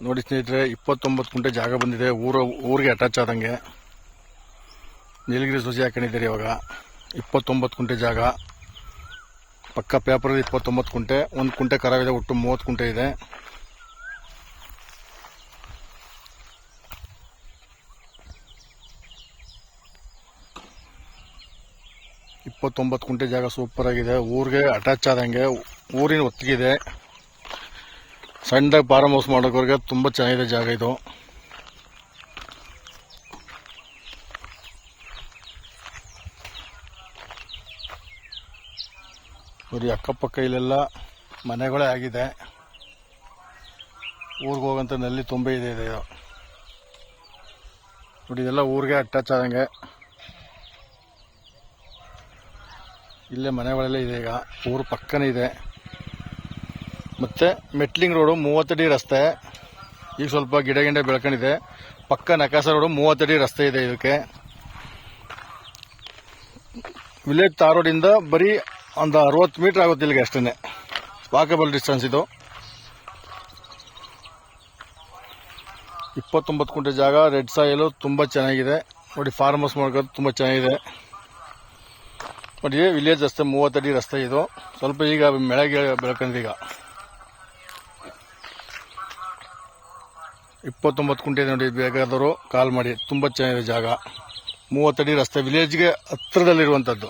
ನೋಡಿ ಸ್ನೇಹಿತರೆ, 29 ಗುಂಟೆ ಜಾಗ ಬಂದಿದೆ. ಊರಿಗೆ ಅಟ್ಯಾಚ್ ಆದಂಗೆ ನೀಲಗಿರಿ ಸೊಸಿ ಹಾಕೊಂಡಿದ್ದೀರಿ. ಇವಾಗ 29 ಗುಂಟೆ ಜಾಗ, ಪಕ್ಕ ಪೇಪರ್ 29 ಗುಂಟೆ. 1 ಗುಂಟೆ ಕರಾವಿದೆ, ಒಟ್ಟು 30 ಗುಂಟೆ ಇದೆ. ಗುಂಟೆ ಜಾಗ ಸೂಪರ್ ಆಗಿದೆ. ಊರಿಗೆ ಅಟ್ಯಾಚ್ ಆದಂಗೆ, ಊರಿನ ಒತ್ತಿಗಿದೆ. ಸಣ್ಣದಾಗಿ ಫಾರ್ಮ್ ಹೌಸ್ ಮಾಡೋಕೆ ತುಂಬ ಚೆನ್ನಾಗಿದೆ ಜಾಗ ಇದು. ನೋಡಿ, ಅಕ್ಕಪಕ್ಕ ಇಲ್ಲೆಲ್ಲ ಮನೆಗಳೇ ಆಗಿದೆ. ಊರಿಗೆ ಹೋಗಂತ ನಲ್ಲಿ ತುಂಬ ಇದೆ. ನೋಡಿ, ಇದೆಲ್ಲ ಊರಿಗೆ ಅಟ್ಯಾಚ್ ಆದಂಗೆ. ಇಲ್ಲೇ ಮನೆಗಳೆಲ್ಲ ಇದೆ. ಈಗ ಊರು ಪಕ್ಕನೇ ಇದೆ. ಮತ್ತು ಮೆಟ್ಲಿಂಗ್ ರೋಡು 30 ಅಡಿ ರಸ್ತೆ. ಈಗ ಸ್ವಲ್ಪ ಗಿಡ ಬೆಳ್ಕೊಂಡಿದೆ. ಪಕ್ಕ ನಕಾಸ ರೋಡು 30 ಅಡಿ ರಸ್ತೆ ಇದೆ. ಇದಕ್ಕೆ ವಿಲೇಜ್ ತಾರ್ ರೋಡಿಂದ ಬರೀ ಒಂದು 60 ಮೀಟರ್ ಆಗುತ್ತೆ ಇಲ್ಲಿಗೆ, ಅಷ್ಟೇ ವಾಕಬಲ್ ಡಿಸ್ಟೆನ್ಸ್ ಇದು. 29 ಗುಂಟೆ ಜಾಗ, ರೆಡ್ ಸಾಯಿಲು, ತುಂಬ ಚೆನ್ನಾಗಿದೆ. ನೋಡಿ, ಫಾರ್ಮ್ ಹೌಸ್ ಮಾಡ್ಕೋದು ತುಂಬ ಚೆನ್ನಾಗಿದೆ. ನೋಡಿ, ವಿಲೇಜ್ ರಸ್ತೆ 30 ಅಡಿ ರಸ್ತೆ ಇದು. ಸ್ವಲ್ಪ ಈಗ ಬೆಳಗ್ಗೆ ಬೆಳ್ಕೊಂಡ್ರೆ ಈಗ 29 ಗುಂಟೆ ನೋಡಿ. ಬೇಕಾದವರು ಕಾಲ್ ಮಾಡಿ. ತುಂಬ ಚೆನ್ನಾಗಿದೆ ಜಾಗ. 30 ಅಡಿ ರಸ್ತೆ, ವಿಲೇಜ್ಗೆ ಹತ್ತಿರದಲ್ಲಿರುವಂಥದ್ದು.